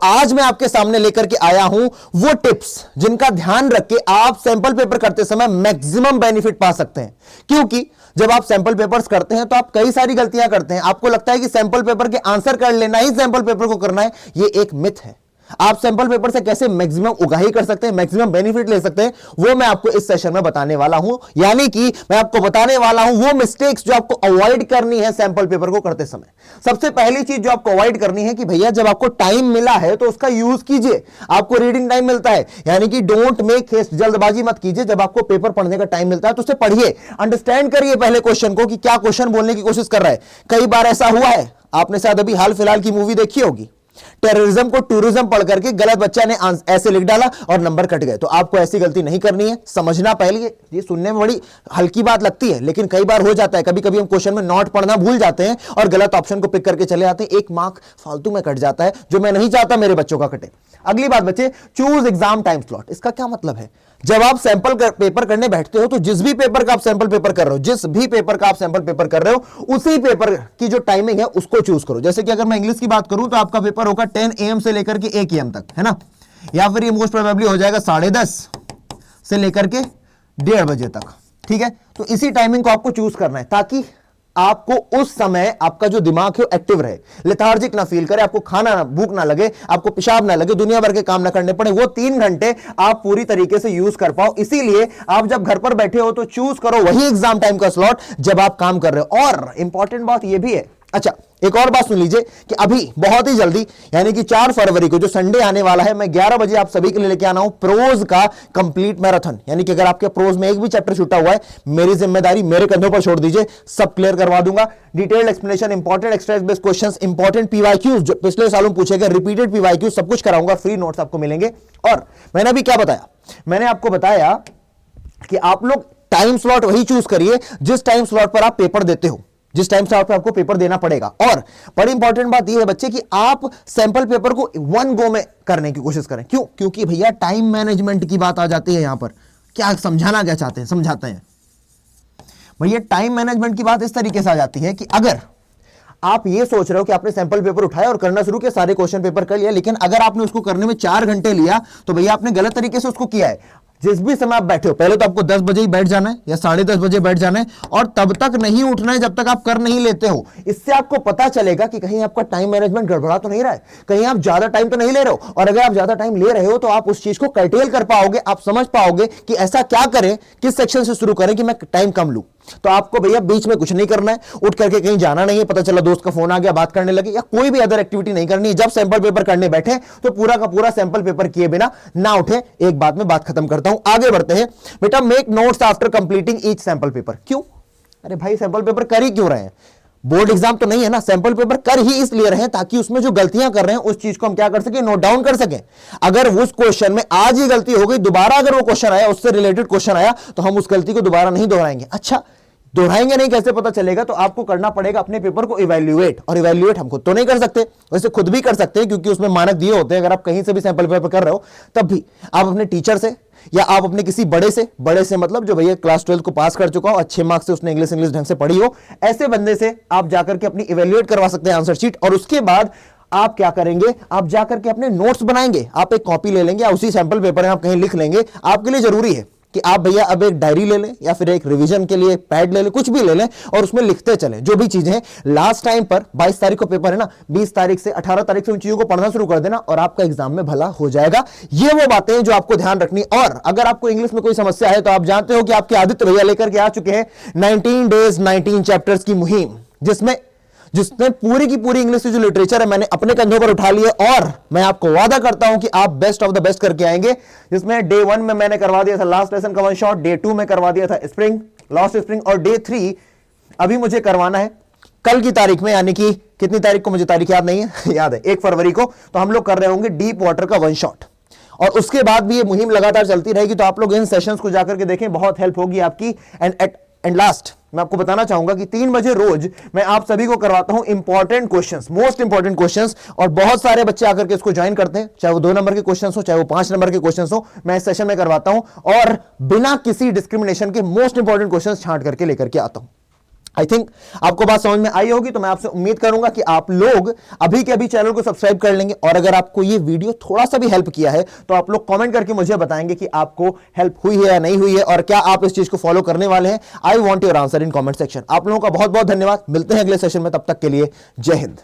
आज मैं आपके सामने लेकर के आया हूं वो टिप्स जिनका ध्यान रख के आप सैंपल पेपर करते समय मैक्सिमम बेनिफिट पा सकते हैं। क्योंकि जब आप सैंपल पेपर्स करते हैं तो आप कई सारी गलतियां करते हैं। आपको लगता है कि सैंपल पेपर के आंसर कर लेना ही सैंपल पेपर को करना है, ये एक मिथ है। आप सैंपल पेपर से कैसे मैक्सिमम उगाही कर सकते हैं, मैक्सिमम बेनिफिट ले सकते हैं, वो मैं आपको इस सेशन में बताने वाला हूं। यानी कि मैं आपको बताने वाला हूं वो मिस्टेक्स जो आपको अवॉइड करनी है सैंपल पेपर को करते समय। सबसे पहली चीज जो आपको अवॉइड करनी है कि भैया जब आपको टाइम मिला है तो उसका यूज कीजिए। आपको रीडिंग टाइम मिलता है, यानी कि डोंट मेक हेस्ट, जल्दबाजी मत कीजिए। जब आपको पेपर पढ़ने का टाइम मिलता है तो उसे पढ़िए, अंडरस्टैंड करिए पहले क्वेश्चन को कि क्या क्वेश्चन बोलने की कोशिश कर रहा है। कई बार ऐसा हुआ है, आपने शायद अभी हाल फिलहाल की मूवी देखी होगी, टेररिज्म को टूरिज्म पढ़ करके गलत बच्चा ने ऐसे लिख डाला और नंबर कट गए। तो आपको ऐसी गलती नहीं करनी है, समझना पहले। ये सुनने में बड़ी हल्की बात लगती है, लेकिन कई बार हो जाता है। कभी कभी हम क्वेश्चन में नॉट पढ़ना भूल जाते हैं और गलत ऑप्शन को पिक करके चले आते हैं, एक मार्क फालतू में कट जाता है, जो मैं नहीं चाहता मेरे बच्चों का कटे। अगली बात बच्चे, चूज एग्जाम टाइम स्लॉट। इसका क्या मतलब है? जब आप सैंपल पेपर करने बैठते हो तो जिस भी पेपर का आप सैंपल पेपर कर रहे हो, जिस भी पेपर का आप सैंपल पेपर कर रहे हो, उसी पेपर की जो टाइमिंग है उसको चूज करो। जैसे कि अगर मैं इंग्लिश की बात करूं तो आपका पेपर होगा 10 AM से लेकर के 1 AM तक, है ना? या फिर ये मोस्ट प्रोबेबली हो जाएगा 10:30 से लेकर के 1:30 बजे तक। ठीक है, तो इसी टाइमिंग को आपको चूज करना है ताकि आपको उस समय आपका जो दिमाग है वो एक्टिव रहे, लेथार्जिक ना फील करे, आपको खाना ना, भूख ना लगे, आपको पेशाब ना लगे, दुनिया भर के काम ना करने पड़े। वो 3 घंटे आप पूरी तरीके से यूज कर पाओ। इसीलिए आप जब घर पर बैठे हो तो चूज करो वही एग्जाम टाइम का स्लॉट जब आप काम कर रहे हो। और इंपॉर्टेंट बात यह भी है, अच्छा एक और बात सुन लीजिए कि अभी बहुत ही जल्दी, यानी कि 4 फरवरी को जो संडे आने वाला है, मैं 11 बजे आप सभी के लिए लेके आना हूं प्रोज का कंप्लीट मैराथन। यानी कि अगर आपके प्रोज में एक भी चैप्टर छूटा हुआ है, मेरी जिम्मेदारी मेरे कंधों पर छोड़ दीजिए, सब क्लियर करवा दूंगा। Detailed explanation, important exercise based questions, important PYQs जो पिछले सालों पूछे गए, रिपीटेड पीवाईक्यूज, सब कुछ कराऊंगा। फ्री नोट्स आपको मिलेंगे। और मैंने अभी क्या बताया? मैंने आपको बताया कि आप लोग टाइम स्लॉट वही चूज करिए जिस टाइम स्लॉट पर आप पेपर देते हो, जिस टाइम से आपको पेपर देना पड़ेगा। और बड़ी इंपॉर्टेंट बात यह है बच्चे कि आप सैंपल पेपर को 1 गो में करने की कोशिश करें। क्यों? क्योंकि भैया टाइम मैनेजमेंट की बात आ जाती है। यहां पर क्या समझाना क्या चाहते हैं, समझाते हैं भैया। टाइम मैनेजमेंट की बात इस तरीके से आ जाती है कि अगर आप ये सोच रहे हो कि आपने सैंपल पेपर उठाया और करना शुरू किया, सारे क्वेश्चन पेपर कर लिया, लेकिन अगर आपने उसको करने में 4 घंटे लिया तो भैया आपने गलत तरीके से उसको किया है। जिस भी समय आप बैठे हो, पहले तो आपको 10 बजे ही बैठ जाना है या 10:30 बजे बैठ जाना है, और तब तक नहीं उठना है जब तक आप कर नहीं लेते हो। इससे आपको पता चलेगा कि कहीं आपका टाइम मैनेजमेंट गड़बड़ा तो नहीं रहा है, कहीं आप ज्यादा टाइम तो नहीं ले रहे हो। और अगर आप ज्यादा टाइम ले रहे हो तो आप उस चीज को कर्टेल कर पाओगे, आप समझ पाओगे कि ऐसा क्या करें, किस सेक्शन से शुरू करें कि मैं टाइम कम लूं। तो आपको भैया बीच में कुछ नहीं करना है, उठ करके कहीं जाना नहीं है, पता चला दोस्त का फोन आ गया, बात करने लगे, या कोई भी अदर एक्टिविटी नहीं करनी है। जब सैंपल पेपर करने बैठे तो पूरा का पूरा सैंपल पेपर किए बिना ना उठे। एक बात में बात खत्म करता हूं, आगे बढ़ते हैं। बेटा, make notes after completing each sample paper. क्यों? अरे भाई सैंपल पेपर कर ही क्यों रहे हैं? बोर्ड एग्जाम तो नहीं है ना। सैंपल पेपर कर ही इसलिए रहे ताकि उसमें जो गलतियां कर रहे हैं उस चीज को हम क्या कर सके, नोट डाउन कर सके। अगर उस क्वेश्चन में आज ही गलती हो गई, दोबारा अगर वो क्वेश्चन आया, उससे रिलेटेड क्वेश्चन आया, तो हम उस गलती को दोबारा नहीं दोहराएंगे। अच्छा, दोहराएंगे नहीं, कैसे पता चलेगा? तो आपको करना पड़ेगा अपने पेपर को इवैल्यूएट। और इवैल्यूएट हम खुद तो नहीं कर सकते, वैसे खुद भी कर सकते हैं क्योंकि उसमें मानक दिए होते हैं। अगर आप कहीं से भी सैंपल पेपर कर रहे हो तब भी आप अपने टीचर से या आप अपने किसी बड़े से मतलब जो भैया क्लास 12 को पास कर चुका हो, अच्छे मार्क्स से उसने इंग्लिश ढंग से पढ़ी हो, ऐसे बंदे से आप जाकर के अपनी इवैल्यूएट करवा सकते हैं आंसर शीट। और उसके बाद आप क्या करेंगे, आप जाकर के अपने नोट्स बनाएंगे। आप एक कॉपी ले लेंगे या उसी सैंपल पेपर में आप कहीं लिख लेंगे। आपके लिए जरूरी है कि आप भैया अब एक डायरी ले लें या फिर एक रिवीजन के लिए पैड ले लें, कुछ भी ले लें और उसमें लिखते चलें जो भी चीजें हैं। लास्ट टाइम पर 22 तारीख को पेपर है ना, 20 तारीख से 18 तारीख से उन चीजों को पढ़ना शुरू कर देना और आपका एग्जाम में भला हो जाएगा। ये वो बातें हैं जो आपको ध्यान रखनी। और अगर आपको इंग्लिश में कोई समस्या है तो आप जानते हो कि आपके आदित्य भैया लेकर के आ चुके हैं 19 डेज 19 चैप्टर्स की मुहिम, जिसने पूरी की पूरी इंग्लिश की जो लिटरेचर है मैंने अपने कंधों पर उठा लिया। और मैं आपको वादा करता हूं कि आप बेस्ट ऑफ द बेस्ट करके आएंगे। जिसमें डे 1 में मैंने करवा दिया था लास्ट लेसन का 1 शॉट, डे 2 में करवा दिया था स्प्रिंग, लॉस्ट स्प्रिंग, और डे 3 अभी मुझे करवाना है कल की तारीख में, यानी कि कितनी तारीख को मुझे तारीख याद नहीं है याद है 1 फरवरी को। तो हम लोग कर रहे होंगे डीप वाटर का 1 शॉट, और उसके बाद भी ये मुहिम लगातार चलती रहेगी। तो आप लोग इन सेशंस को जाकर के देखें, बहुत हेल्प होगी आपकी। एंड लास्ट मैं आपको बताना चाहूंगा कि 3 बजे रोज मैं आप सभी को करवाता हूं important questions, most important questions. और बहुत सारे बच्चे आकर के इसको ज्वाइन करते हैं, चाहे वो 2 नंबर के क्वेश्चंस हो, चाहे वो 5 नंबर के क्वेश्चंस हो, मैं इस सेशन में करवाता हूं और बिना किसी डिस्क्रिमिनेशन के मोस्ट इंपॉर्टेंट क्वेश्चंस छांट करके लेकर के आता हूं। आई थिंक आपको बात समझ में आई होगी, तो मैं आपसे उम्मीद करूंगा कि आप लोग अभी के अभी चैनल को सब्सक्राइब कर लेंगे। और अगर आपको ये वीडियो थोड़ा सा भी हेल्प किया है तो आप लोग कमेंट करके मुझे बताएंगे कि आपको हेल्प हुई है या नहीं हुई है, और क्या आप इस चीज को फॉलो करने वाले हैं। I want your answer in comment section. आप लोगों का बहुत बहुत धन्यवाद। मिलते हैं अगले सेशन में, तब तक के लिए जय हिंद।